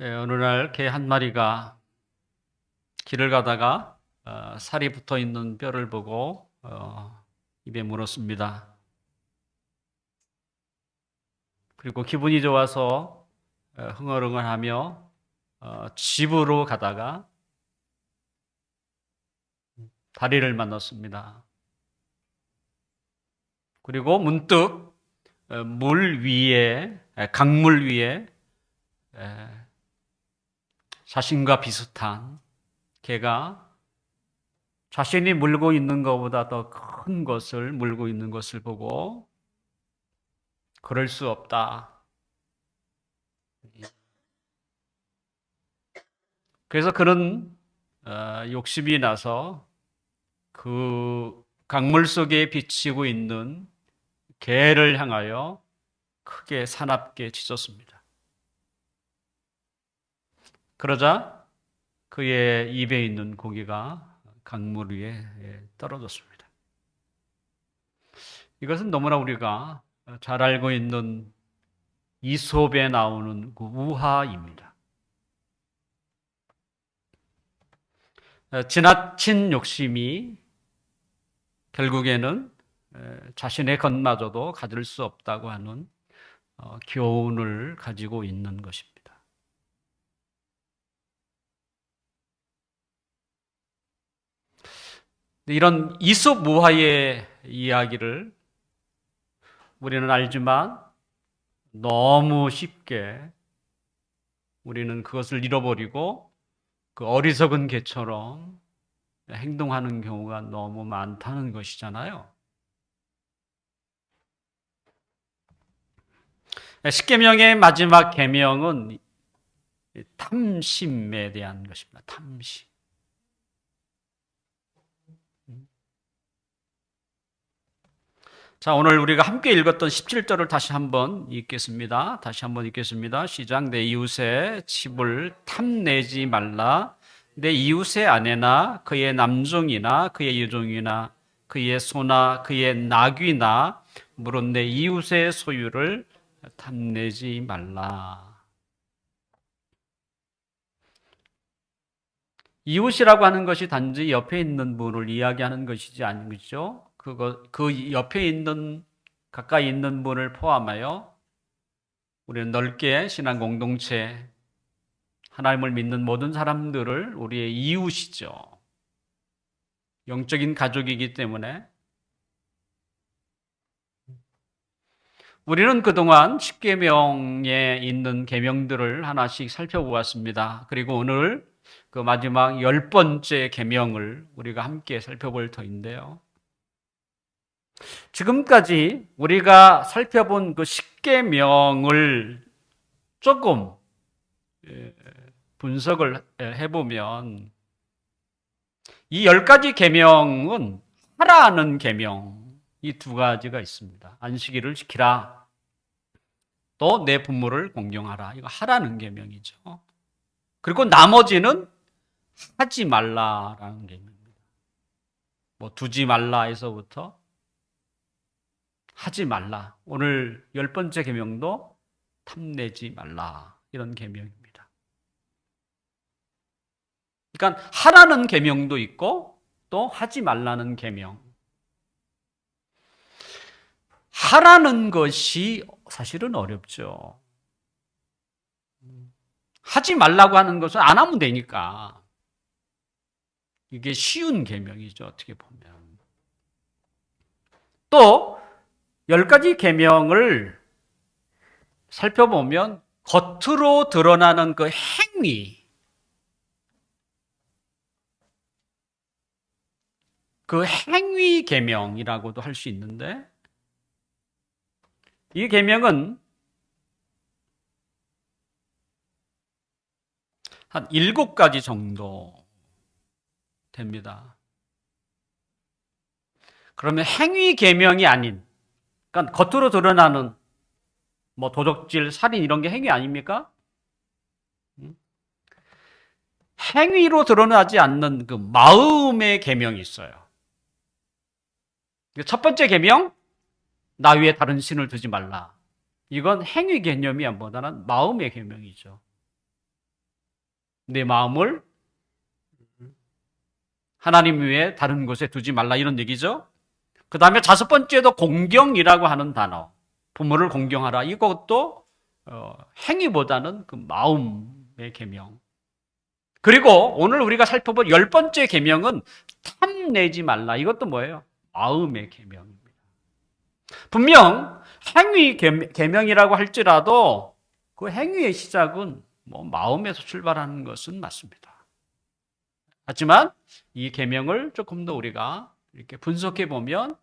어느 날 개 한 마리가 길을 가다가 살이 붙어 있는 뼈를 보고 입에 물었습니다. 그리고 기분이 좋아서 흥얼흥얼하며 집으로 가다가 다리를 만났습니다. 그리고 문득 물 위에, 강물 위에 자신과 비슷한 개가 자신이 물고 있는 것보다 더 큰 것을 물고 있는 것을 보고 그럴 수 없다. 그래서 그는 욕심이 나서 그 강물 속에 비치고 있는 개를 향하여 크게 사납게 짖었습니다. 그러자 그의 입에 있는 고기가 강물 위에 떨어졌습니다. 이것은 너무나 우리가 잘 알고 있는 이솝에 나오는 그 우화입니다. 지나친 욕심이 결국에는 자신의 것마저도 가질 수 없다고 하는 교훈을 가지고 있는 것입니다. 이런 이솝 우화의 이야기를 우리는 알지만 너무 쉽게 우리는 그것을 잃어버리고 그 어리석은 개처럼 행동하는 경우가 너무 많다는 것이잖아요. 십계명의 마지막 계명은 탐심에 대한 것입니다. 탐심. 자, 오늘 우리가 함께 읽었던 17절을 다시 한번 읽겠습니다. 시작. 내 이웃의 집을 탐내지 말라. 내 이웃의 아내나 그의 남종이나 그의 여종이나 그의 소나 그의 나귀나 물론 내 이웃의 소유를 탐내지 말라. 이웃이라고 하는 것이 단지 옆에 있는 분을 이야기하는 것이지 아니죠? 그 옆에 있는, 가까이 있는 분을 포함하여 우리는 넓게 신앙 공동체, 하나님을 믿는 모든 사람들을 우리의 이웃이죠. 영적인 가족이기 때문에 우리는 그동안 십계명에 있는 계명들을 하나씩 살펴보았습니다. 그리고 오늘 그 마지막 10번째 계명을 우리가 함께 살펴볼 터인데요. 지금까지 우리가 살펴본 그 십계명을 조금 분석을 해보면 이 10가지 계명은 하라는 계명, 이 두 가지가 있습니다. 안식일을 지키라. 또 내 부모를 공경하라. 이거 하라는 계명이죠. 그리고 나머지는 하지 말라라는 계명입니다. 뭐 두지 말라에서부터 하지 말라. 오늘 10번째 계명도 탐내지 말라. 이런 계명입니다. 그러니까 하라는 계명도 있고 또 하지 말라는 계명. 하라는 것이 사실은 어렵죠. 하지 말라고 하는 것은 안 하면 되니까. 이게 쉬운 계명이죠. 어떻게 보면. 또 10가지 계명을 살펴보면 겉으로 드러나는 그 행위, 그 행위 계명이라고도 할 수 있는데 이 계명은 한 7가지 정도 됩니다. 그러면 행위 계명이 아닌, 그러니까 겉으로 드러나는 뭐 도적질, 살인 이런 게 행위 아닙니까? 행위로 드러나지 않는 그 마음의 계명이 있어요. 첫 번째 계명, 나 위에 다른 신을 두지 말라. 이건 행위 개념이 아니보다는 마음의 계명이죠. 내 마음을 하나님 외에 다른 곳에 두지 말라 이런 얘기죠. 그 다음에 5번째도 공경이라고 하는 단어. 부모를 공경하라. 이것도 행위보다는 그 마음의 계명. 그리고 오늘 우리가 살펴볼 10번째 계명은 탐내지 말라. 이것도 뭐예요? 마음의 계명입니다. 분명 행위 계명이라고 할지라도 그 행위의 시작은 마음에서 출발하는 것은 맞습니다. 하지만 이 계명을 조금 더 우리가 이렇게 분석해 보면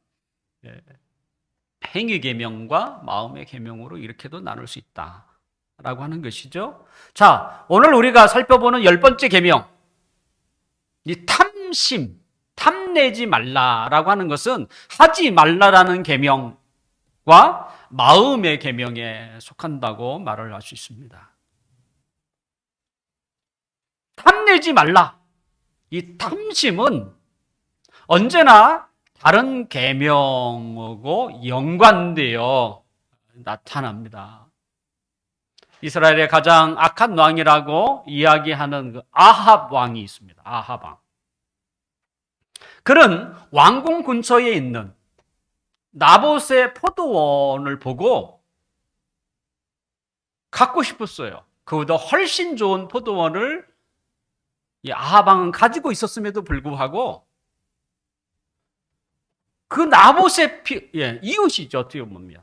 행위 계명과 마음의 계명으로 이렇게도 나눌 수 있다라고 하는 것이죠. 자, 오늘 우리가 살펴보는 10번째 계명, 이 탐심, 탐내지 말라라고 하는 것은 하지 말라라는 계명과 마음의 계명에 속한다고 말을 할 수 있습니다. 탐내지 말라. 이 탐심은 언제나 다른 계명하고 연관되어 나타납니다. 이스라엘의 가장 악한 왕이라고 이야기하는 그 아합 왕이 있습니다. 아합 왕. 그는 왕궁 근처에 있는 나봇의 포도원을 보고 갖고 싶었어요. 그보다 훨씬 좋은 포도원을 이 아합 왕은 가지고 있었음에도 불구하고 그 나봇의 이웃이죠. 어떻게 보면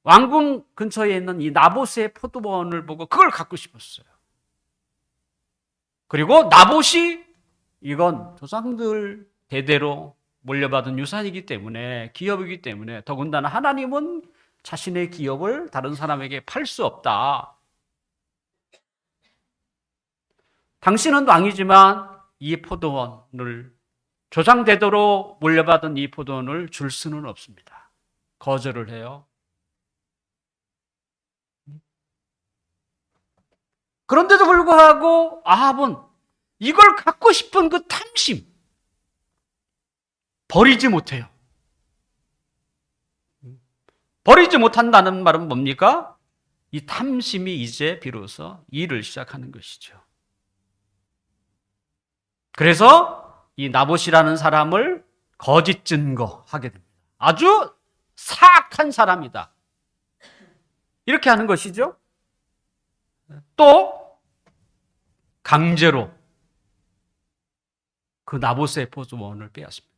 왕궁 근처에 있는 이 나봇의 포도원을 보고 그걸 갖고 싶었어요. 그리고 나봇이 이건 조상들 대대로 물려받은 유산이기 때문에, 기업이기 때문에, 더군다나 하나님은 자신의 기업을 다른 사람에게 팔 수 없다. 당신은 왕이지만 이 포도원을, 조상 대대로 물려받은 이 포도원을 줄 수는 없습니다. 거절을 해요. 그런데도 불구하고 아합은 이걸 갖고 싶은 그 탐심 버리지 못해요. 버리지 못한다는 말은 뭡니까? 이 탐심이 이제 비로소 일을 시작하는 것이죠. 그래서 이 나봇이라는 사람을 거짓 증거하게 됩니다. 아주 사악한 사람이다. 이렇게 하는 것이죠. 또 강제로 그 나봇의 포도원을 빼앗습니다.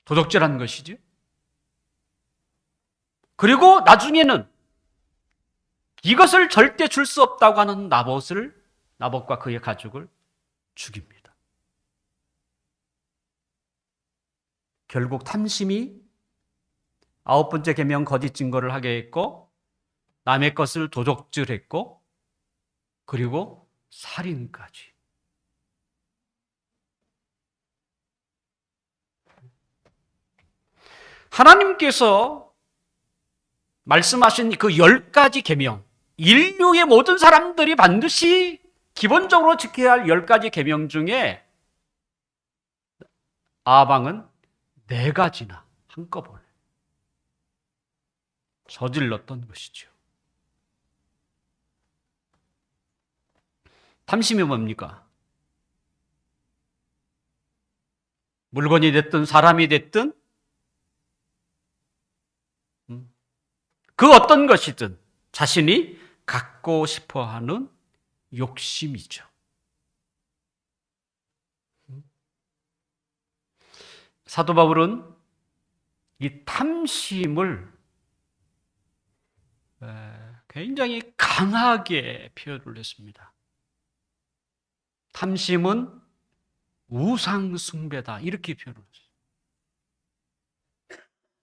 도둑질한 것이죠. 그리고 나중에는 이것을 절대 줄 수 없다고 하는 나봇과 그의 가족을 죽입니다. 결국 탐심이 9번째 계명 거짓 증거를 하게 했고, 남의 것을 도둑질했고, 그리고 살인까지. 하나님께서 말씀하신 그 10가지 계명, 인류의 모든 사람들이 반드시 기본적으로 지켜야 할 10가지 계명 중에 아합은 4가지나 한꺼번에 저질렀던 것이죠. 탐심이 뭡니까? 물건이 됐든 사람이 됐든 그 어떤 것이든 자신이 갖고 싶어하는 욕심이죠. 사도 바울은 이 탐심을 굉장히 강하게 표현을 했습니다. 탐심은 우상 숭배다, 이렇게 표현을 했어요.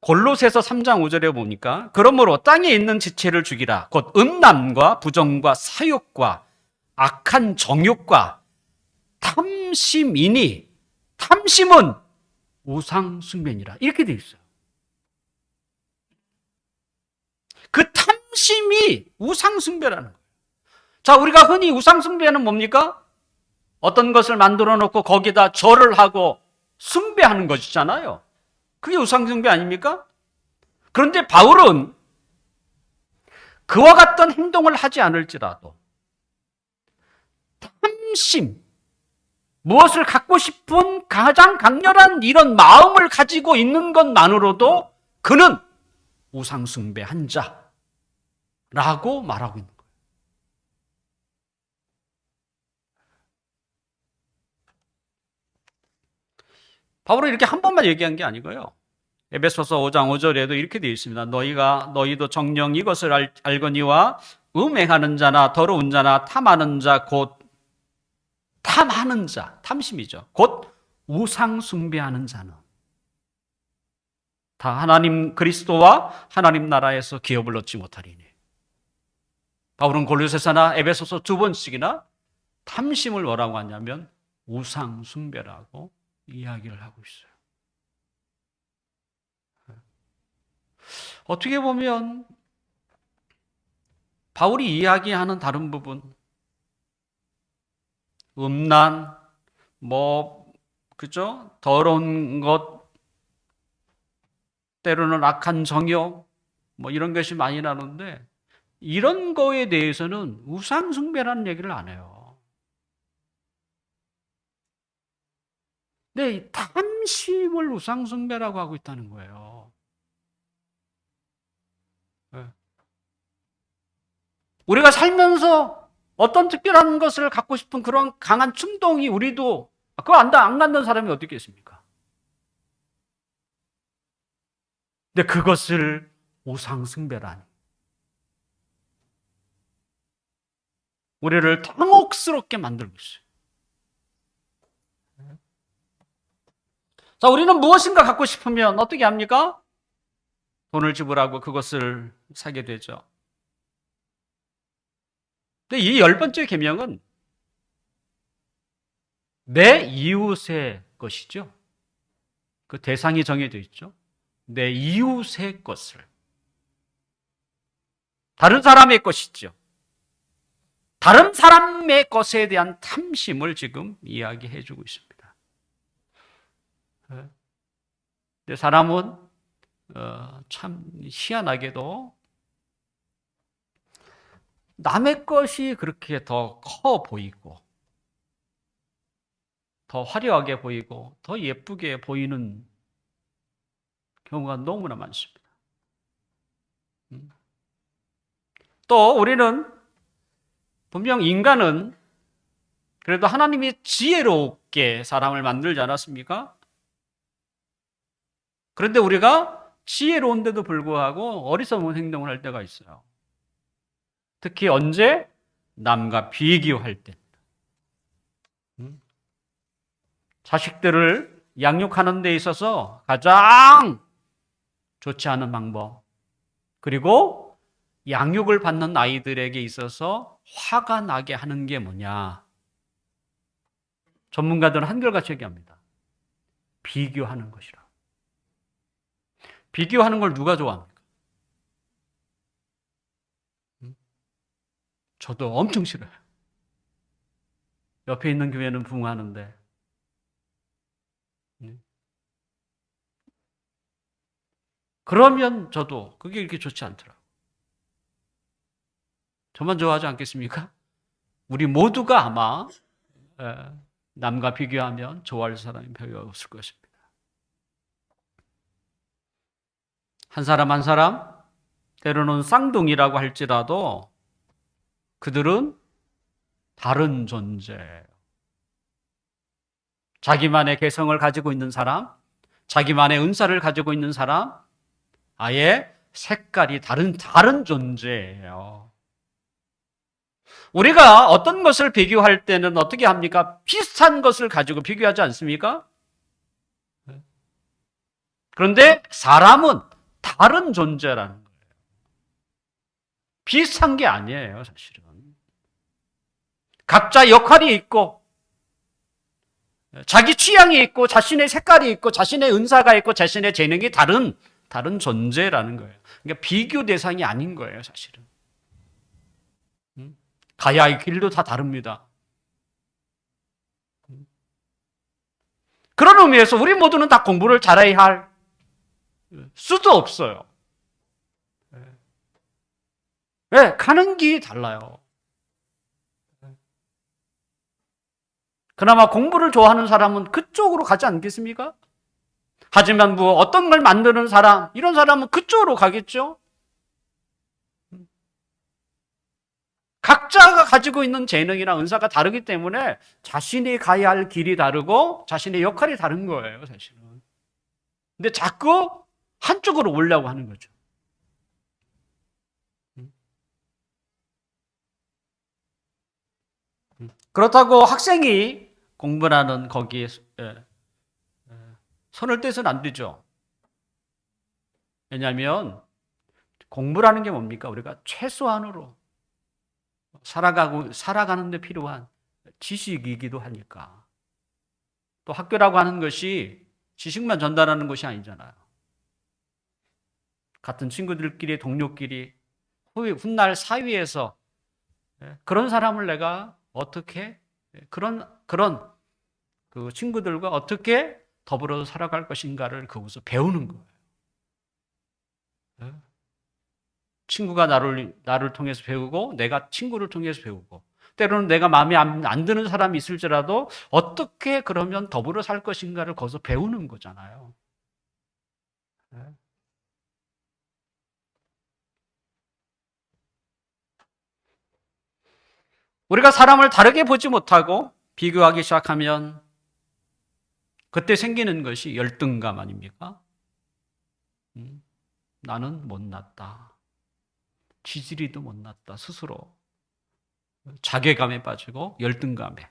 골로새서 3장 5절에 보니까 그러므로 땅에 있는 지체를 죽이라. 곧 음란과 부정과 사욕과 악한 정욕과 탐심이니 탐심은 우상 숭배니라. 이렇게 되어 있어요. 그 탐심이 우상 숭배라는 거예요. 자, 우리가 흔히 우상 숭배는 뭡니까? 어떤 것을 만들어 놓고 거기다 절을 하고 숭배하는 것이잖아요. 그게 우상 숭배 아닙니까? 그런데 바울은 그와 같던 행동을 하지 않을지라도 탐심, 무엇을 갖고 싶은 가장 강렬한 이런 마음을 가지고 있는 것만으로도 그는 우상숭배한 자라고 말하고 있는 거예요. 바울은 이렇게 한 번만 얘기한 게 아니고요. 에베소서 5장 5절에도 이렇게 되어 있습니다. 너희도 정녕 이것을 알거니와 음행하는 자나 더러운 자나 탐하는 자 곧 탐하는 자, 탐심이죠. 곧 우상 숭배하는 자는 다 하나님 그리스도와 하나님 나라에서 기업을 얻지 못하리니. 바울은 골로새서나 에베소서 두 번씩이나 탐심을 뭐라고 하냐면 우상 숭배라고 이야기를 하고 있어요. 어떻게 보면 바울이 이야기하는 다른 부분, 음란, 그죠? 더러운 것, 때로는 악한 정욕, 이런 것이 많이 나오는데, 이런 거에 대해서는 우상숭배라는 얘기를 안 해요. 근데 이 탐심을 우상숭배라고 하고 있다는 거예요. 우리가 살면서 어떤 특별한 것을 갖고 싶은 그런 강한 충동이 우리도 그거 안 갖는 사람이 어디 있겠습니까? 근데 그것을 우상숭배라니. 우리를 당혹스럽게 만들고 있어요. 자, 우리는 무엇인가 갖고 싶으면 어떻게 합니까? 돈을 지불하고 그것을 사게 되죠. 근데 이 10번째 계명은 내 이웃의 것이죠. 그 대상이 정해져 있죠. 내 이웃의 것을. 다른 사람의 것이죠. 다른 사람의 것에 대한 탐심을 지금 이야기해 주고 있습니다. 근데 사람은 참 희한하게도 남의 것이 그렇게 더 커 보이고 더 화려하게 보이고 더 예쁘게 보이는 경우가 너무나 많습니다. 또 우리는 분명 인간은 그래도 하나님이 지혜롭게 사람을 만들지 않았습니까? 그런데 우리가 지혜로운데도 불구하고 어리석은 행동을 할 때가 있어요. 특히 언제? 남과 비교할 때. 자식들을 양육하는 데 있어서 가장 좋지 않은 방법, 그리고 양육을 받는 아이들에게 있어서 화가 나게 하는 게 뭐냐? 전문가들은 한결같이 얘기합니다. 비교하는 것이라. 비교하는 걸 누가 좋아합니까? 저도 엄청 싫어요. 옆에 있는 교회는 부흥하는데 그러면 저도 그게 이렇게 좋지 않더라고요. 저만 좋아하지 않겠습니까? 우리 모두가 아마 남과 비교하면 좋아할 사람이 별로 없을 것입니다. 한 사람 한 사람, 때로는 쌍둥이라고 할지라도 그들은 다른 존재예요. 자기만의 개성을 가지고 있는 사람, 자기만의 은사를 가지고 있는 사람, 아예 색깔이 다른 존재예요. 우리가 어떤 것을 비교할 때는 어떻게 합니까? 비슷한 것을 가지고 비교하지 않습니까? 그런데 사람은 다른 존재라는 거예요. 비슷한 게 아니에요, 사실은. 각자 역할이 있고, 자기 취향이 있고, 자신의 색깔이 있고, 자신의 은사가 있고, 자신의 재능이 다른 존재라는 거예요. 그러니까 비교 대상이 아닌 거예요, 사실은. 가야 할 길도 다 다릅니다. 그런 의미에서 우리 모두는 다 공부를 잘해야 할 수도 없어요. 왜? 가는 길이 달라요. 그나마 공부를 좋아하는 사람은 그쪽으로 가지 않겠습니까? 하지만 뭐 어떤 걸 만드는 사람, 이런 사람은 그쪽으로 가겠죠? 각자가 가지고 있는 재능이나 은사가 다르기 때문에 자신이 가야 할 길이 다르고 자신의 역할이 다른 거예요, 사실은. 근데 자꾸 한쪽으로 오려고 하는 거죠. 그렇다고 학생이 공부라는 거기에 손을 떼서는 안 되죠. 왜냐하면 공부라는 게 뭡니까? 우리가 최소한으로 살아가는 데 필요한 지식이기도 하니까. 또 학교라고 하는 것이 지식만 전달하는 것이 아니잖아요. 같은 친구들끼리, 동료끼리, 훗날 사회에서 그런 사람을 내가 어떻게, 그런 그 친구들과 어떻게 더불어 살아갈 것인가를 거기서 배우는 거예요. 친구가 나를 통해서 배우고, 내가 친구를 통해서 배우고, 때로는 내가 마음에 안 드는 사람이 있을지라도 어떻게 그러면 더불어 살 것인가를 거기서 배우는 거잖아요. 우리가 사람을 다르게 보지 못하고 비교하기 시작하면 그때 생기는 것이 열등감 아닙니까? 나는 못났다. 지지리도 못났다. 스스로 자괴감에 빠지고 열등감에.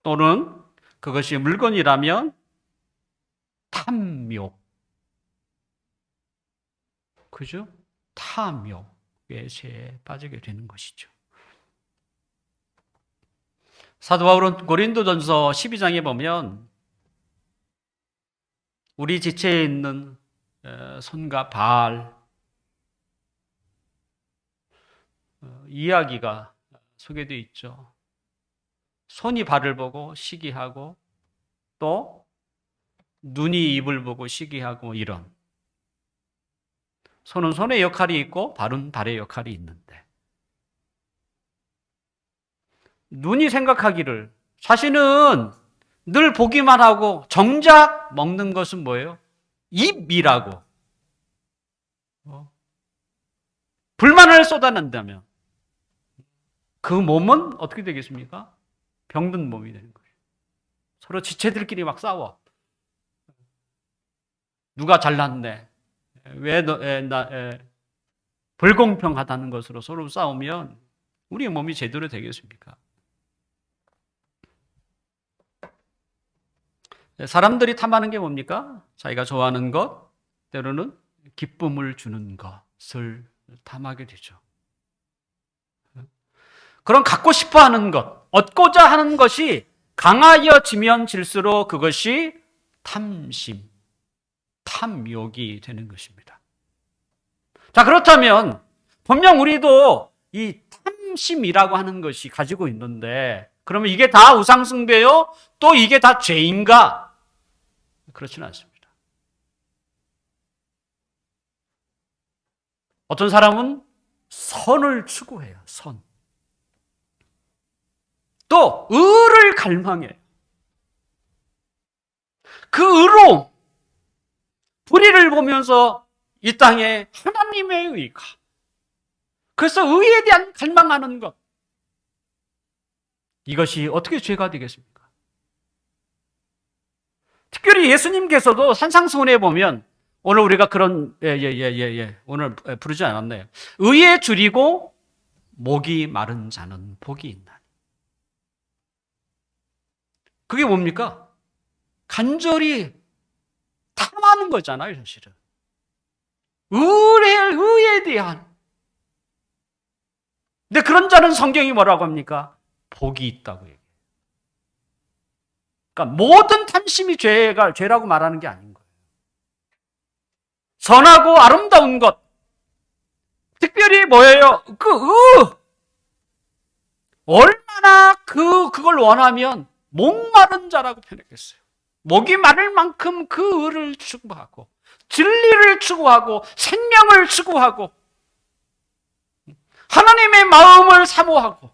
또는 그것이 물건이라면 탐욕. 그죠? 탐욕의 죄에 빠지게 되는 것이죠. 사도 바울은 고린도전서 12장에 보면 우리 지체에 있는 손과 발 이야기가 소개되어 있죠. 손이 발을 보고 시기하고 또 눈이 입을 보고 시기하고 이런. 손은 손의 역할이 있고 발은 발의 역할이 있는데 눈이 생각하기를 자신은 늘 보기만 하고 정작 먹는 것은 뭐예요? 입이라고. 불만을 쏟아낸다면 그 몸은 어떻게 되겠습니까? 병든 몸이 되는 거예요. 서로 지체들끼리 막 싸워. 누가 잘났네. 불공평하다는 것으로 서로 싸우면 우리의 몸이 제대로 되겠습니까? 사람들이 탐하는 게 뭡니까? 자기가 좋아하는 것, 때로는 기쁨을 주는 것을 탐하게 되죠. 그런 갖고 싶어 하는 것, 얻고자 하는 것이 강하여지면 질수록 그것이 탐심, 탐욕이 되는 것입니다. 자, 그렇다면 분명 우리도 이 탐심이라고 하는 것이 가지고 있는데 그러면 이게 다 우상숭배요? 또 이게 다 죄인가? 그렇지는 않습니다. 어떤 사람은 선을 추구해요. 선. 또 의를 갈망해요. 그 의로움, 불의를 보면서 이 땅에 하나님의 의가. 그래서 의에 대한 갈망하는 것. 이것이 어떻게 죄가 되겠습니까? 특별히 예수님께서도 산상수훈에 보면 오늘 우리가 그런 오늘 부르지 않았네요. 의에 줄이고 목이 마른 자는 복이 있나니. 그게 뭡니까? 간절히 탐하는 거잖아요, 사실은. 의에 대한. 근데 그런 자는 성경이 뭐라고 합니까? 복이 있다고 얘기해요. 그러니까 모든 탐심이 죄라고 말하는 게 아닌 거예요. 선하고 아름다운 것. 특별히 뭐예요? 얼마나 그걸 원하면 목마른 자라고 표현했겠어요. 목이 마를 만큼 그 의를 추구하고 진리를 추구하고 생명을 추구하고 하나님의 마음을 사모하고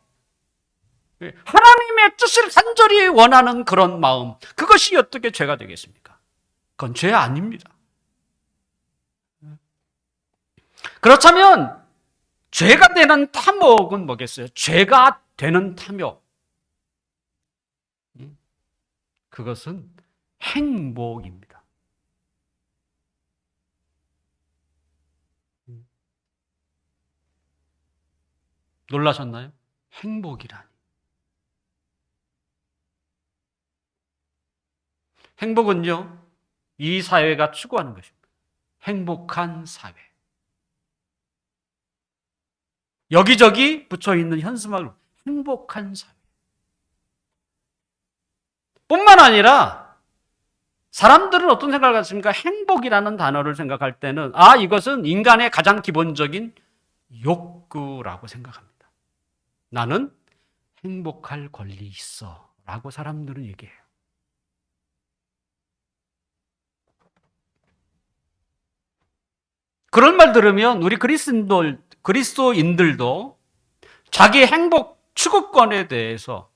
하나님의 뜻을 간절히 원하는 그런 마음, 그것이 어떻게 죄가 되겠습니까? 그건 죄 아닙니다. 그렇다면 죄가 되는 탐욕은 뭐겠어요? 죄가 되는 탐욕, 그것은 행복입니다. 놀라셨나요? 행복이라니. 행복은요, 이 사회가 추구하는 것입니다. 행복한 사회. 여기저기 붙여 있는 현수막으로 행복한 사회. 뿐만 아니라 사람들은 어떤 생각을 갖습니까? 행복이라는 단어를 생각할 때는 이것은 인간의 가장 기본적인 욕구라고 생각합니다. 나는 행복할 권리 있어 라고 사람들은 얘기해요. 그런 말 들으면 우리 그리스도인들도 자기 행복 추구권에 대해서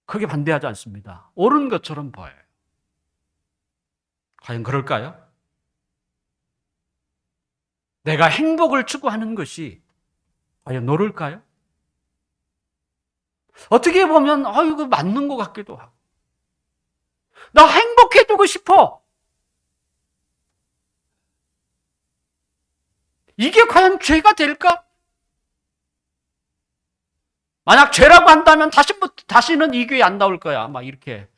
크게 반대하지 않습니다. 옳은 것처럼 보여요. 과연 그럴까요? 내가 행복을 추구하는 것이 과연 옳을까요? 어떻게 보면 이거 맞는 것 같기도 하고, 나 행복해지고 싶어. 이게 과연 죄가 될까? 만약 죄라고 한다면 다시는 이 교회 안 나올 거야. 막 이렇게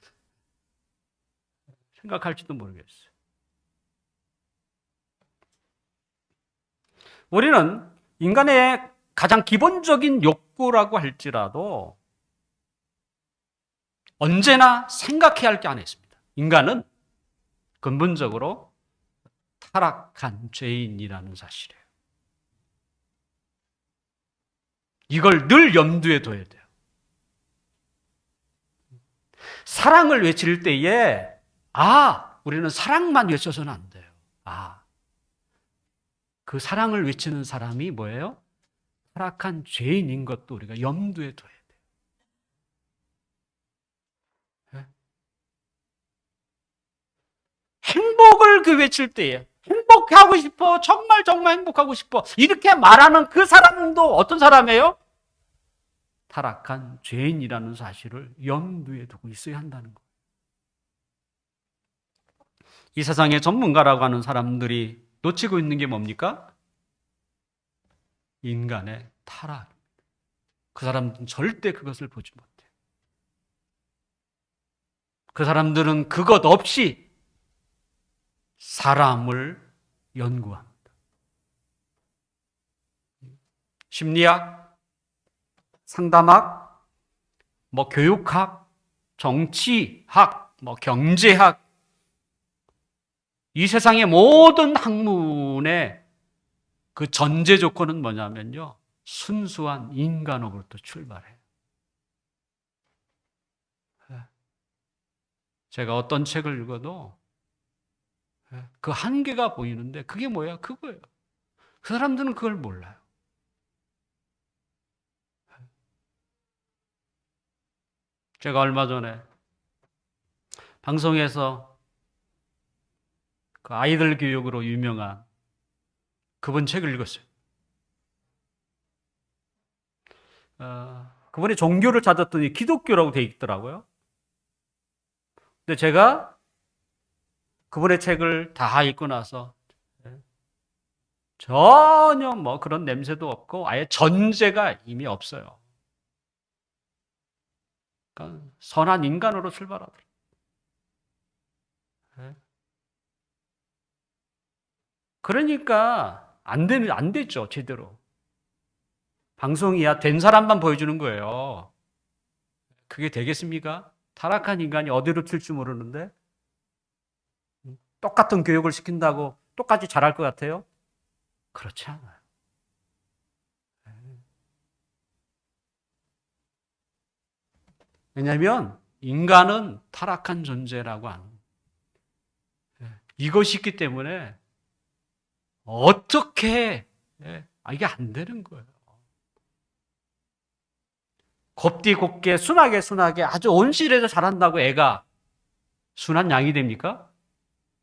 생각할지도 모르겠어요. 우리는 인간의 가장 기본적인 욕구라고 할지라도 언제나 생각해야 할 게 하나 있습니다. 인간은 근본적으로 타락한 죄인이라는 사실이에요. 이걸 늘 염두에 둬야 돼요. 사랑을 외칠 때에 우리는 사랑만 외쳐서는 안 돼요. 그 사랑을 외치는 사람이 뭐예요? 타락한 죄인인 것도 우리가 염두에 둬야 돼요. 네? 행복을 외칠 때에 행복하고 싶어, 정말 행복하고 싶어, 이렇게 말하는 그 사람도 어떤 사람이에요? 타락한 죄인이라는 사실을 염두에 두고 있어야 한다는 거예요. 이 세상의 전문가라고 하는 사람들이 놓치고 있는 게 뭡니까? 인간의 타락. 그 사람들은 절대 그것을 보지 못해요. 그 사람들은 그것 없이 사람을 연구합니다. 심리학, 상담학, 교육학, 정치학, 경제학, 이 세상의 모든 학문의 그 전제 조건은 뭐냐면요, 순수한 인간으로부터 출발해요. 제가 어떤 책을 읽어도 그 한계가 보이는데 그게 뭐야? 그거예요. 그 사람들은 그걸 몰라요. 제가 얼마 전에 방송에서 그 아이들 교육으로 유명한 그분 책을 읽었어요. 그분이 종교를 찾았더니 기독교라고 돼 있더라고요. 근데 제가 그분의 책을 다 읽고 나서 전혀 그런 냄새도 없고 아예 전제가 이미 없어요. 그러니까 선한 인간으로 출발하더라고요. 그러니까 안 됐죠, 제대로. 방송이야 된 사람만 보여주는 거예요. 그게 되겠습니까? 타락한 인간이 어디로 튈지 모르는데 똑같은 교육을 시킨다고 똑같이 잘할 것 같아요? 그렇지 않아요. 왜냐하면 인간은 타락한 존재라고 하는 이것이 있기 때문에 어떻게 이게 안 되는 거예요. 곱디 곱게 순하게 아주 온실에서 자란다고 애가 순한 양이 됩니까?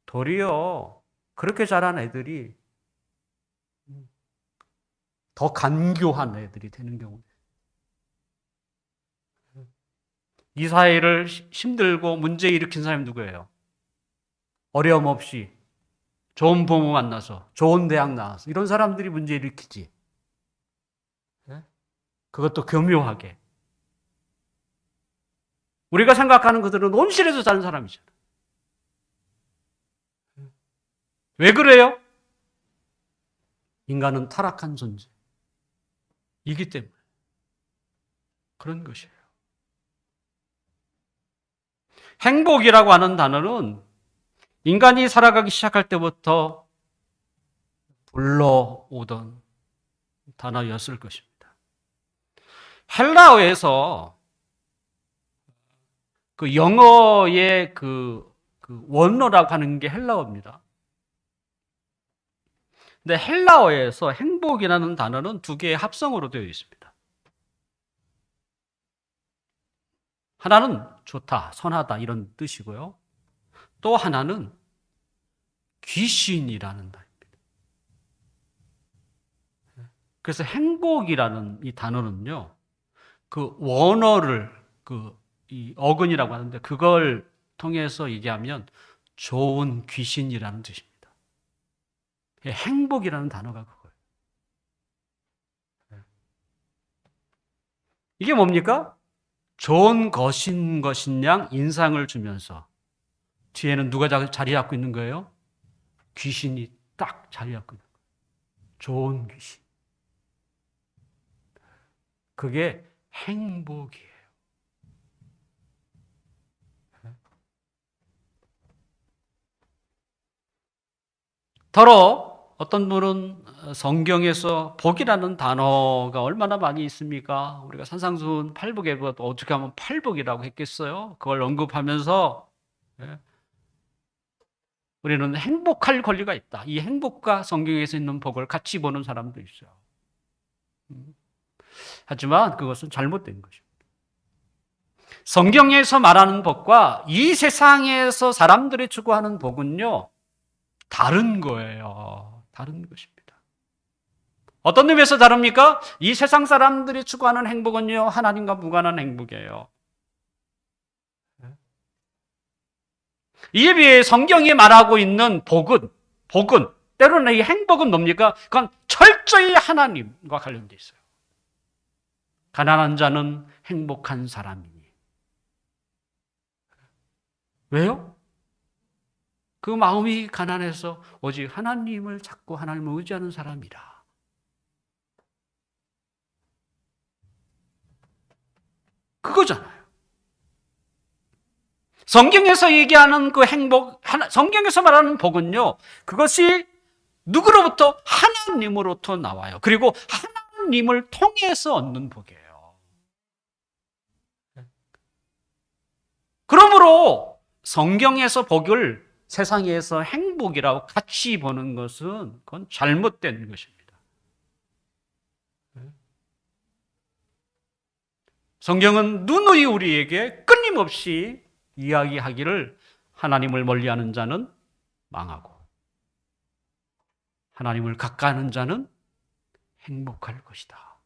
도리어 그렇게 자란 애들이 더 간교한 애들이 되는 경우. 이 사회를 힘들고 문제 일으킨 사람이 누구예요? 어려움 없이 좋은 부모 만나서 좋은 대학 나와서 이런 사람들이 문제 일으키지. 그것도 교묘하게. 우리가 생각하는 그들은 온실에서 사는 사람이잖아. 왜 그래요? 인간은 타락한 존재이기 때문에 그런 것이에요. 행복이라고 하는 단어는 인간이 살아가기 시작할 때부터 불러오던 단어였을 것입니다. 헬라어에서 그 영어의 그 원어라고 하는 게 헬라어입니다. 근데 헬라어에서 행복이라는 단어는 두 개의 합성어로 되어 있습니다. 하나는 좋다, 선하다 이런 뜻이고요. 또 하나는 귀신이라는 단어입니다. 그래서 행복이라는 이 단어는요, 그 원어를 이 어근이라고 하는데 그걸 통해서 얘기하면 좋은 귀신이라는 뜻입니다. 행복이라는 단어가 그거예요. 이게 뭡니까? 좋은 것인 양 인상을 주면서 뒤에는 누가 자리 잡고 있는 거예요? 귀신이 딱 자리 잡고 있는 거예요. 좋은 귀신. 그게 행복이에요. 더러 어떤 분은 성경에서 복이라는 단어가 얼마나 많이 있습니까? 우리가 산상수훈 팔복에도 어떻게 하면 팔복이라고 했겠어요? 그걸 언급하면서 우리는 행복할 권리가 있다. 이 행복과 성경에서 있는 복을 같이 보는 사람도 있어요. 하지만 그것은 잘못된 것입니다. 성경에서 말하는 복과 이 세상에서 사람들이 추구하는 복은요, 다른 거예요. 다른 것입니다. 어떤 의미에서 다릅니까? 이 세상 사람들이 추구하는 행복은요, 하나님과 무관한 행복이에요. 이에 비해 성경이 말하고 있는 복은 때로는 이 행복은 뭡니까? 그건 철저히 하나님과 관련되어 있어요. 가난한 자는 행복한 사람이니. 왜요? 그 마음이 가난해서 오직 하나님을 찾고 하나님을 의지하는 사람이라. 그거잖아요. 성경에서 얘기하는 그 행복, 성경에서 말하는 복은요, 그것이 누구로부터? 하나님으로부터 나와요. 그리고 하나님을 통해서 얻는 복이에요. 그러므로 성경에서 복을 세상에서 행복이라고 같이 보는 것은 그건 잘못된 것입니다. 성경은 누누이 우리에게 끊임없이 이야기하기를 하나님을 멀리하는 자는 망하고 하나님을 가까이하는 자는 행복할 것이다.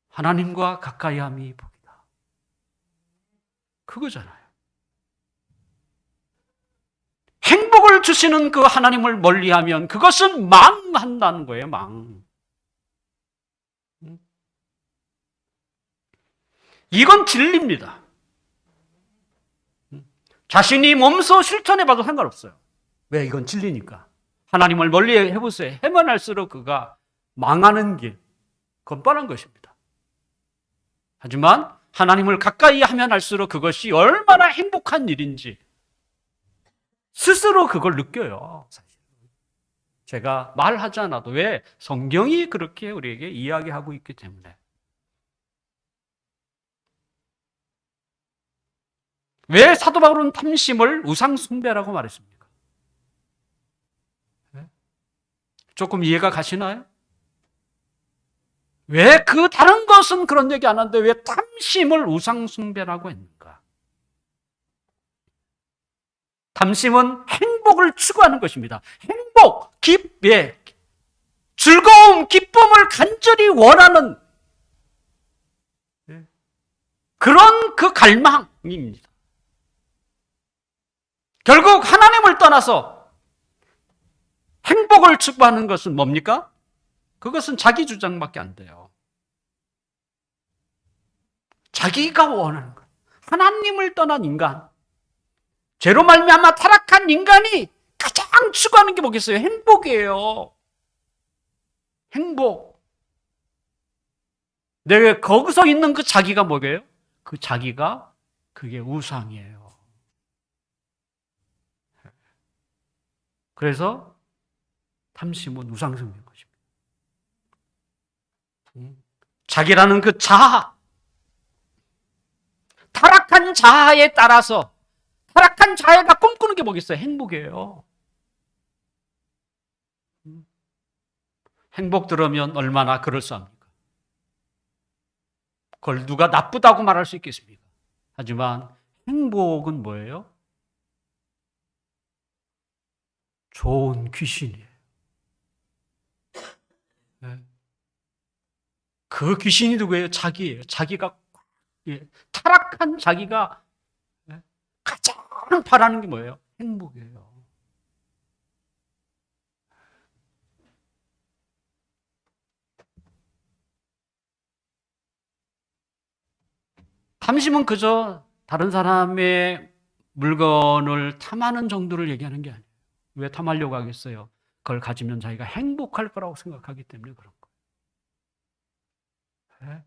하나님과 가까이함이 복이다. 그거잖아요. 행복을 주시는 그 하나님을 멀리하면 그것은 망한다는 거예요. 망. 이건 진리입니다. 자신이 몸소 실천해봐도 상관없어요. 왜? 이건 진리니까. 하나님을 멀리 해보세요. 해만 할수록 그가 망하는 길, 그건 뻔한 것입니다. 하지만 하나님을 가까이 하면 할수록 그것이 얼마나 행복한 일인지 스스로 그걸 느껴요. 사실. 제가 말하지 않아도. 왜? 성경이 그렇게 우리에게 이야기하고 있기 때문에. 왜 사도 바울은 탐심을 우상 숭배라고 말했습니까? 조금 이해가 가시나요? 왜 그 다른 것은 그런 얘기 안 하는데 왜 탐심을 우상숭배라고 했는가? 탐심은 행복을 추구하는 것입니다. 행복, 예, 즐거움, 기쁨을 간절히 원하는 그런 그 갈망입니다. 결국 하나님을 떠나서 행복을 추구하는 것은 뭡니까? 그것은 자기 주장밖에 안 돼요. 자기가 원하는 것. 하나님을 떠난 인간. 죄로 말미암아 타락한 인간이 가장 추구하는 게 뭐겠어요? 행복이에요. 행복. 내가 거기서 있는 그 자기가 뭐예요? 그 자기가 그게 우상이에요. 그래서 탐심은 우상숭배인 것입니다. 자기라는 그 자아, 타락한 자아에 따라서 타락한 자아가 꿈꾸는 게 뭐겠어요? 행복이에요. 행복 들으면 얼마나 그럴싸합니까? 그걸 누가 나쁘다고 말할 수 있겠습니까? 하지만 행복은 뭐예요? 좋은 귀신이에요. 그 귀신이 누구예요? 자기예요. 자기가 타락한 자기가 가장 바라는 게 뭐예요? 행복이에요. 탐심은 그저 다른 사람의 물건을 탐하는 정도를 얘기하는 게 아니에요. 왜 탐하려고 하겠어요? 그걸 가지면 자기가 행복할 거라고 생각하기 때문에 그런 거예요.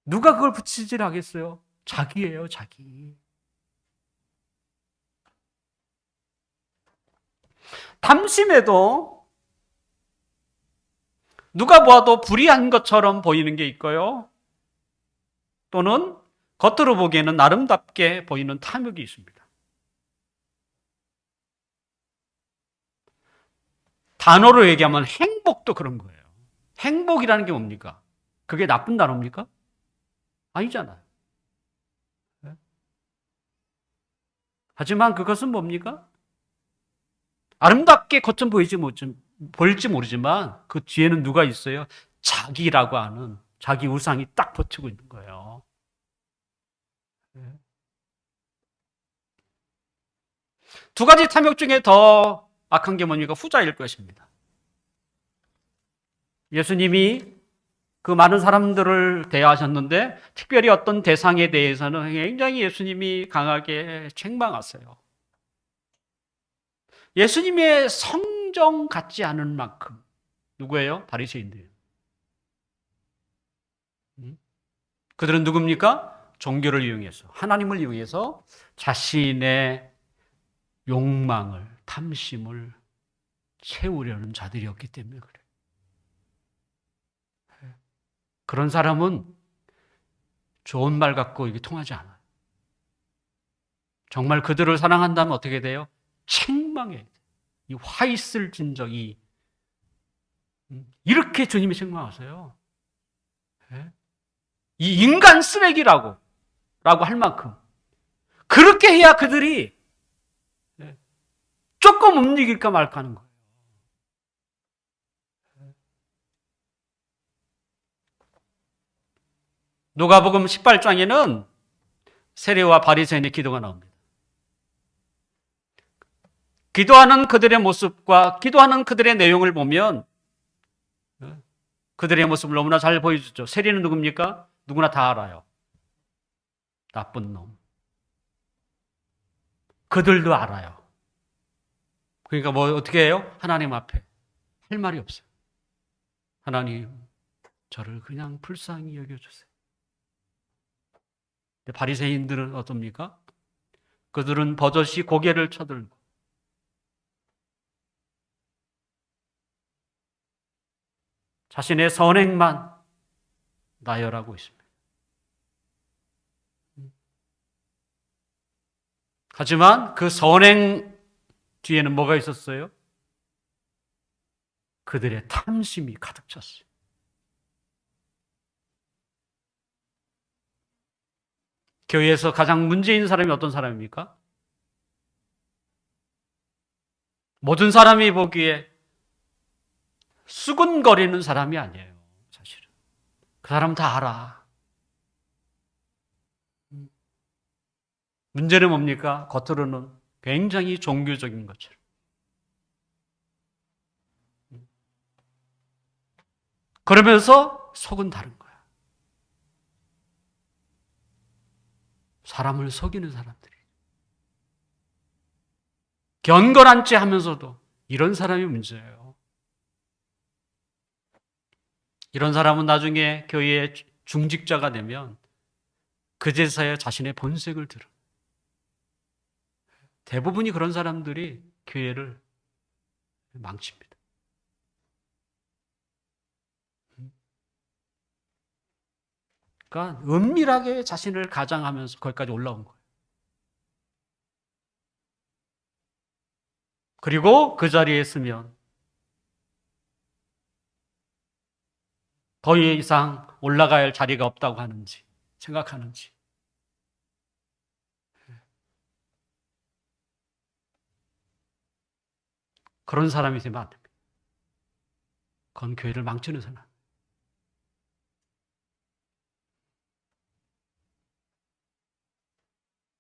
누가 그걸 붙이질 하겠어요? 자기예요, 자기. 탐심에도 누가 보아도 불의한 것처럼 보이는 게 있고요. 또는 겉으로 보기에는 아름답게 보이는 탐욕이 있습니다. 단어로 얘기하면 행복도 그런 거예요. 행복이라는 게 뭡니까? 그게 나쁜 단어입니까? 아니잖아요. 하지만 그것은 뭡니까? 아름답게 겉은 보일지 모르지만 그 뒤에는 누가 있어요? 자기라고 하는 자기 우상이 딱 버티고 있는 거예요. 두 가지 탐욕 중에 더 악한 게 뭡니까? 후자일 것입니다. 예수님이 그 많은 사람들을 대하셨는데 특별히 어떤 대상에 대해서는 굉장히 예수님이 강하게 책망하세요. 예수님의 성정 같지 않은 만큼 누구예요? 바리새인들이에요. 그들은 누굽니까? 종교를 이용해서 하나님을 이용해서 자신의 욕망을 탐심을 채우려는 자들이었기 때문에 그래요. 그런 사람은 좋은 말 갖고 이게 통하지 않아요. 정말 그들을 사랑한다면 어떻게 돼요? 책망해야 돼요. 이 화 있을 진정이 이렇게 주님이 책망하세요. 이 인간 쓰레기라고 할 만큼 그렇게 해야 그들이 조금 움직일까 말까 하는 거예요. 누가복음 18장에는 세리와 바리새인의 기도가 나옵니다. 기도하는 그들의 모습과 기도하는 그들의 내용을 보면 그들의 모습을 너무나 잘 보여주죠. 세리는 누굽니까? 누구나 다 알아요. 나쁜 놈. 그들도 알아요. 그러니까 뭐 어떻게 해요? 하나님 앞에 할 말이 없어요. 하나님, 저를 그냥 불쌍히 여겨주세요. 바리새인들은 어떻습니까? 그들은 버젓이 고개를 쳐들고 자신의 선행만 나열하고 있습니다. 하지만 그 선행 뒤에는 뭐가 있었어요? 그들의 탐심이 가득 찼어요. 교회에서 가장 문제 있는 사람이 어떤 사람입니까? 모든 사람이 보기에 수근거리는 사람이 아니에요, 사실은. 그 사람 다 알아. 문제는 뭡니까? 겉으로는 굉장히 종교적인 것처럼. 그러면서 속은 다른 거야. 사람을 속이는 사람들이. 경건한 체 하면서도 이런 사람이 문제예요. 이런 사람은 나중에 교회의 중직자가 되면 그제서야 자신의 본색을 드러. 대부분이 그런 사람들이 교회를 망칩니다. 그러니까 은밀하게 자신을 가장하면서 거기까지 올라온 거예요. 그리고 그 자리에 있으면 더 이상 올라가야 할 자리가 없다고 하는지 생각하는지. 그런 사람이 되면 안 됩니다. 그건 교회를 망치는 사람.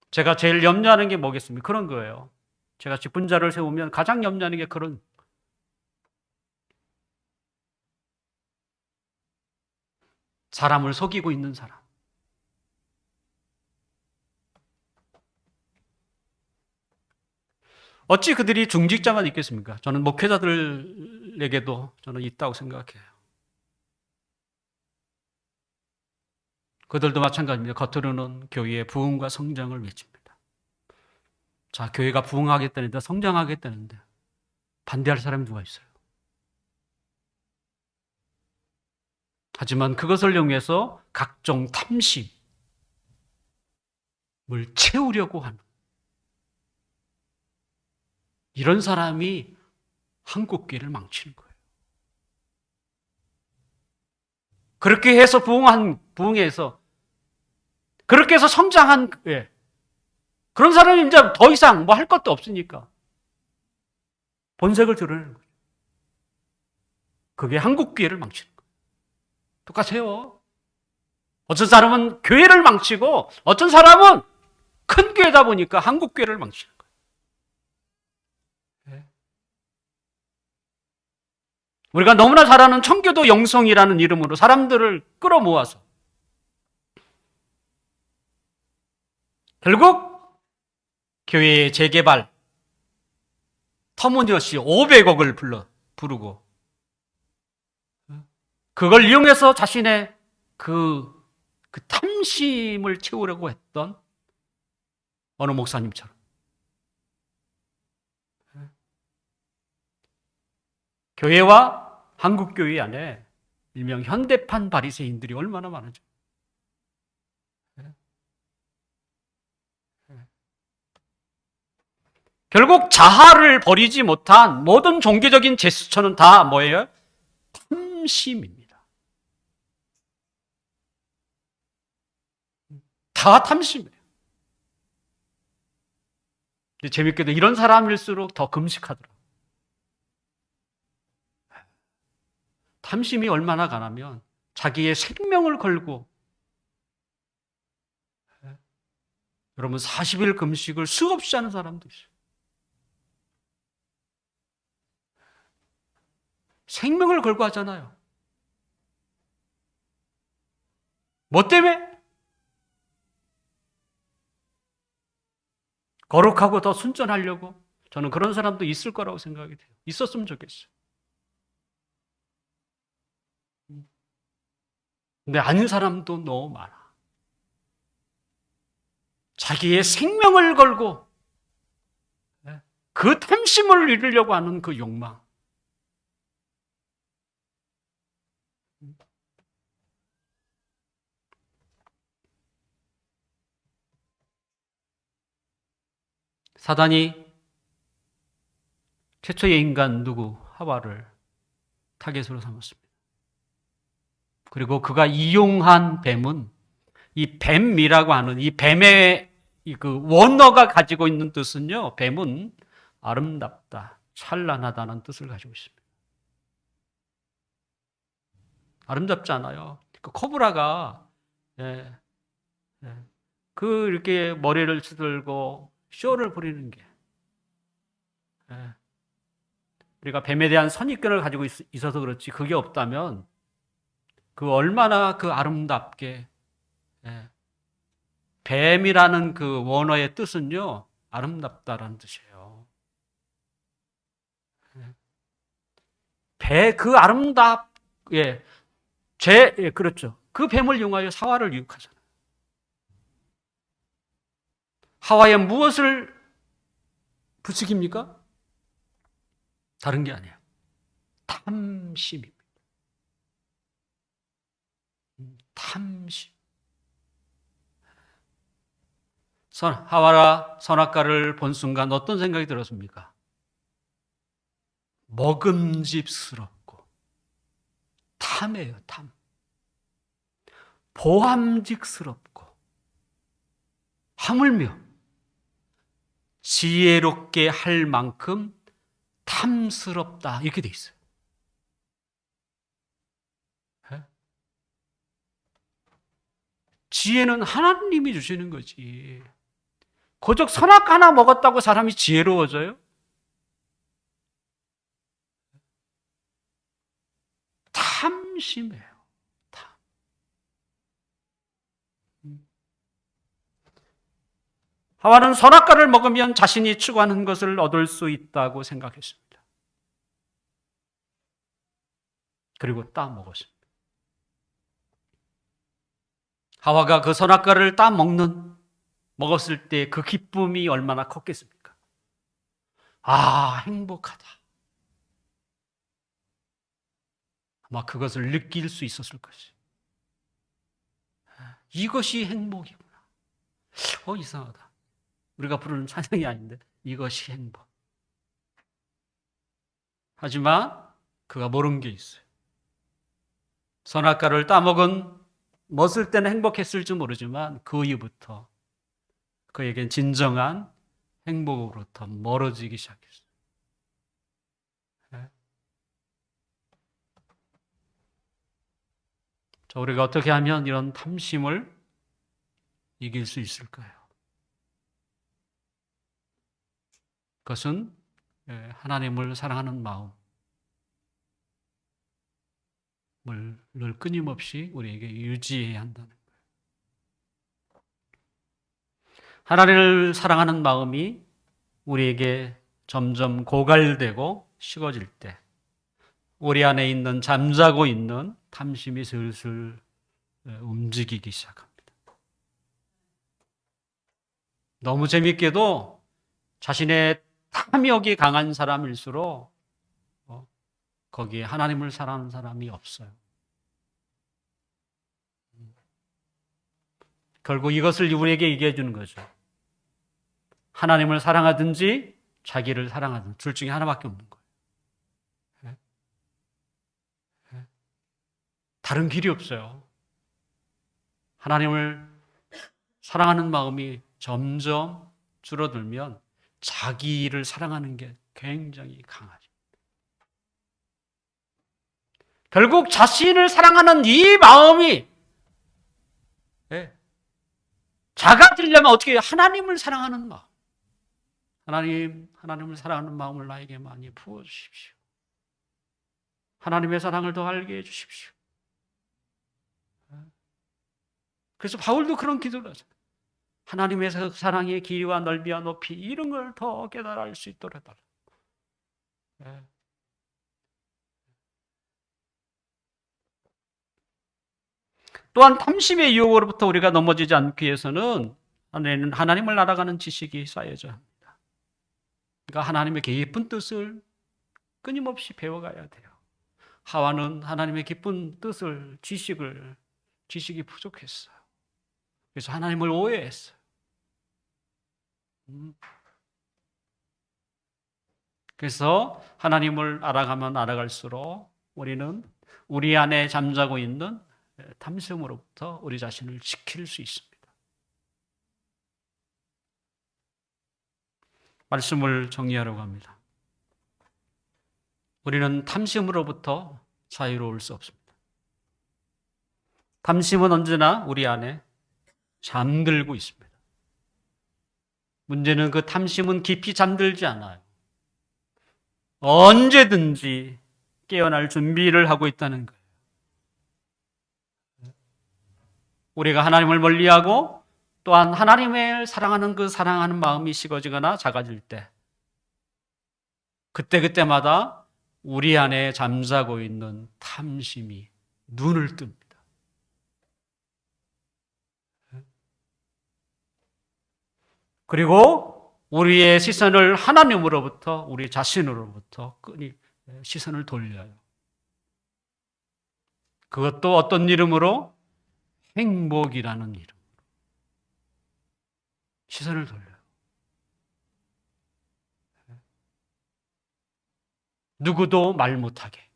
제가 제일 염려하는 게 뭐겠습니까? 그런 거예요. 제가 직분자를 세우면 가장 염려하는 게 그런 사람을 속이고 있는 사람. 어찌 그들이 중직자만 있겠습니까? 저는 목회자들에게도 저는 있다고 생각해요. 그들도 마찬가지입니다. 겉으로는 교회의 부흥과 성장을 외칩니다. 자, 교회가 부흥하겠다는데 성장하겠다는데 반대할 사람이 누가 있어요? 하지만 그것을 이용해서 각종 탐심을 채우려고 하는 이런 사람이 한국교회를 망치는 거예요. 그렇게 해서 부흥해서 그렇게 해서 성장한 예. 그런 사람이 이제 더 이상 뭐 할 것도 없으니까 본색을 드러내는 거예요. 그게 한국교회를 망치는 거예요. 똑같아요. 어떤 사람은 교회를 망치고 어떤 사람은 큰 교회다 보니까 한국교회를 망치는 거예요. 예. 우리가 너무나 잘 아는 청교도 영성이라는 이름으로 사람들을 끌어모아서 결국 교회의 재개발 터무니없이 500억을 부르고 그걸 이용해서 자신의 그 탐심을 채우려고 했던 어느 목사님처럼 교회와 한국교회 안에 일명 현대판 바리새인들이 얼마나 많은지. 결국 자아를 버리지 못한 모든 종교적인 제스처는 다 뭐예요? 탐심입니다. 다 탐심이에요. 재밌게도 이런 사람일수록 더 금식하더라고요. 탐심이 얼마나 강하면 자기의 생명을 걸고 여러분 40일 금식을 수없이 하는 사람도 있어요. 생명을 걸고 하잖아요. 뭐 때문에? 거룩하고 더 순전하려고. 저는 그런 사람도 있을 거라고 생각이 돼요. 있었으면 좋겠어요. 근데 아닌 사람도 너무 많아. 자기의 생명을 걸고 그 탐심을 이루려고 하는 그 욕망. 사단이 최초의 인간 누구? 하와를 타겟으로 삼았습니다. 그리고 그가 이용한 뱀은 이 뱀이라고 하는 이 뱀의 그 원어가 가지고 있는 뜻은요, 뱀은 아름답다, 찬란하다는 뜻을 가지고 있습니다. 아름답지 않아요. 그 코브라가 예, 예. 그 이렇게 머리를 쓰들고 쇼를 부리는 게 예. 우리가 뱀에 대한 선입견을 가지고 있어서 그렇지 그게 없다면 그 얼마나 그 아름답게 예. 뱀이라는 그 원어의 뜻은요 아름답다라는 뜻이에요. 그 아름답 예. 예, 그렇죠. 그 뱀을 이용하여 하와를 유혹하잖아요. 하와에 무엇을 부추깁니까? 다른 게 아니에요. 탐심입니다. 탐심. 하와가 선악과를 본 순간 어떤 생각이 들었습니까? 먹음직스럽고 탐이에요, 탐. 보암직스럽고 하물며 지혜롭게 할 만큼 탐스럽다 이렇게 돼 있어요. 지혜는 하나님이 주시는 거지. 고작 선악 하나 먹었다고 사람이 지혜로워져요? 탐심이에요. 탐. 하와는 선악과를 먹으면 자신이 추구하는 것을 얻을 수 있다고 생각했습니다. 그리고 따 먹었습니다. 하와가 그 선악과를 따 먹었을 때 그 기쁨이 얼마나 컸겠습니까? 아, 행복하다. 아마 그것을 느낄 수 있었을 것이. 이것이 행복이구나. 이상하다. 우리가 부르는 찬양이 아닌데 이것이 행복. 하지만 그가 모르는 게 있어요. 선악과를 먹을 때는 행복했을지 모르지만 그 이후부터 그에겐 진정한 행복으로부터 멀어지기 시작했어요. 자, 우리가 어떻게 하면 이런 탐심을 이길 수 있을까요? 그것은 하나님을 사랑하는 마음을 늘 끊임없이 우리에게 유지해야 한다는 거예요. 하나님을 사랑하는 마음이 우리에게 점점 고갈되고 식어질 때 우리 안에 있는 잠자고 있는 탐심이 슬슬 움직이기 시작합니다. 너무 재밌게도 자신의 탐욕이 강한 사람일수록 거기에 하나님을 사랑하는 사람이 없어요. 결국 이것을 우리에게 얘기해 주는 거죠. 하나님을 사랑하든지 자기를 사랑하든지 둘 중에 하나밖에 없는 거예요. 다른 길이 없어요. 하나님을 사랑하는 마음이 점점 줄어들면 자기를 사랑하는 게 굉장히 강하죠. 결국 자신을 사랑하는 이 마음이 작아지려면 어떻게 해요? 하나님을 사랑하는 마음. 하나님을 사랑하는 마음을 나에게 많이 부어주십시오. 하나님의 사랑을 더 알게 해주십시오. 그래서 바울도 그런 기도를 하죠. 하나님의 사랑의 길이와 넓이와 높이 이런 걸 더 깨달아 알 수 있도록 해달라. 또한 탐심의 유혹으로부터 우리가 넘어지지 않기 위해서는 하나님을 알아가는 지식이 쌓여져야 합니다. 그러니까 하나님의 깊은 뜻을 끊임없이 배워가야 돼요. 하와는 하나님의 깊은 뜻을 지식이 부족했어요. 그래서 하나님을 오해했어요. 그래서 하나님을 알아가면 알아갈수록 우리는 우리 안에 잠자고 있는 탐심으로부터 우리 자신을 지킬 수 있습니다. 말씀을 정리하려고 합니다. 우리는 탐심으로부터 자유로울 수 없습니다. 탐심은 언제나 우리 안에 잠들고 있습니다. 문제는 그 탐심은 깊이 잠들지 않아요. 언제든지 깨어날 준비를 하고 있다는 거예요. 우리가 하나님을 멀리하고 또한 하나님을 사랑하는 그 사랑하는 마음이 식어지거나 작아질 때 그때마다 우리 안에 잠자고 있는 탐심이 눈을 뜹니다. 그리고 우리의 시선을 하나님으로부터 우리 자신으로부터 끈히 시선을 돌려요. 그것도 어떤 이름으로? 행복이라는 이름. 시선을 돌려요. 누구도 말 못하게.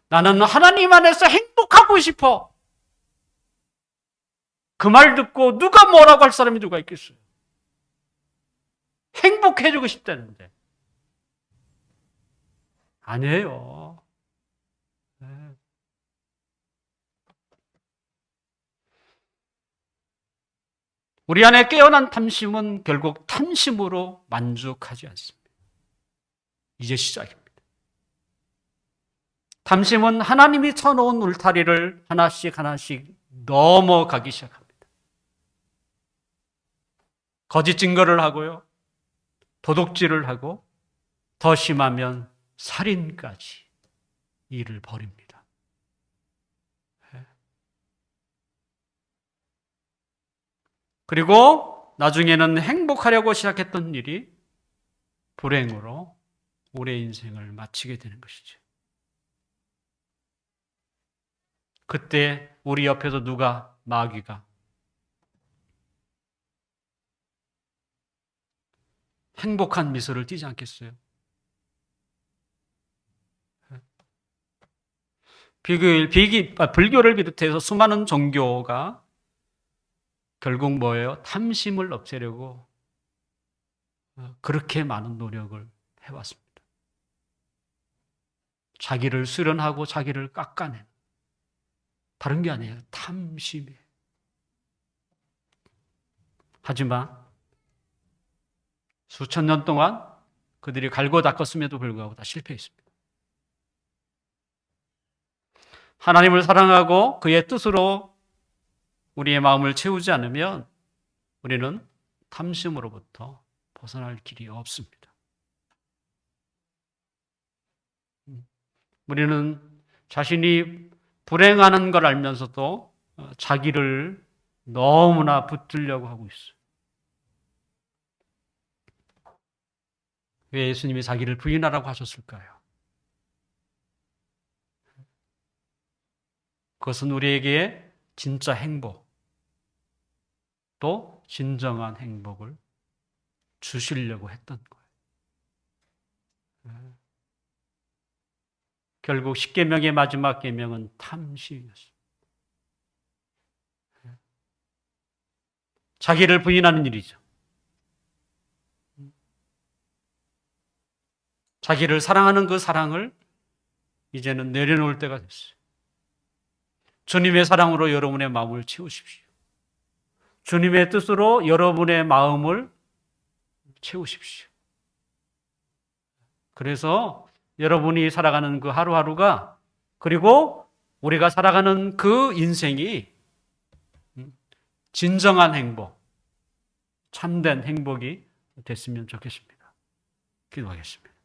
나는 하나님 안에서 행복하고 싶어. 그 말 듣고 누가 뭐라고 할 사람이 누가 있겠어요? 행복해지고 싶다는데. 아니에요. 우리 안에 깨어난 탐심은 결국 탐심으로 만족하지 않습니다. 이제 시작입니다. 탐심은 하나님이 쳐놓은 울타리를 하나씩 넘어가기 시작합니다. 거짓 증거를 하고요. 도둑질을 하고 더 심하면 살인까지 일을 벌입니다. 그리고 나중에는 행복하려고 시작했던 일이 불행으로 우리의 인생을 마치게 되는 것이죠. 그때 우리 옆에서 누가 마귀가 행복한 미소를 띠지 않겠어요? 불교를 비롯해서 수많은 종교가 결국 뭐예요? 탐심을 없애려고 그렇게 많은 노력을 해왔습니다. 자기를 수련하고 자기를 깎아내는, 다른 게 아니에요. 탐심이에요. 하지만 수천 년 동안 그들이 갈고 닦았음에도 불구하고 다 실패했습니다. 하나님을 사랑하고 그의 뜻으로 우리의 마음을 채우지 않으면 우리는 탐심으로부터 벗어날 길이 없습니다. 우리는 자신이 불행하는 걸 알면서도 자기를 너무나 붙들려고 하고 있어요. 왜 예수님이 자기를 부인하라고 하셨을까요? 그것은 우리에게 진짜 행복, 또 진정한 행복을 주시려고 했던 거예요. 결국 10계명의 마지막 계명은 탐심이었습니다. 자기를 부인하는 일이죠. 자기를 사랑하는 그 사랑을 이제는 내려놓을 때가 됐어요. 주님의 사랑으로 여러분의 마음을 채우십시오. 주님의 뜻으로 여러분의 마음을 채우십시오. 그래서 여러분이 살아가는 그 하루하루가, 그리고 우리가 살아가는 그 인생이 진정한 행복, 참된 행복이 됐으면 좋겠습니다. 기도하겠습니다.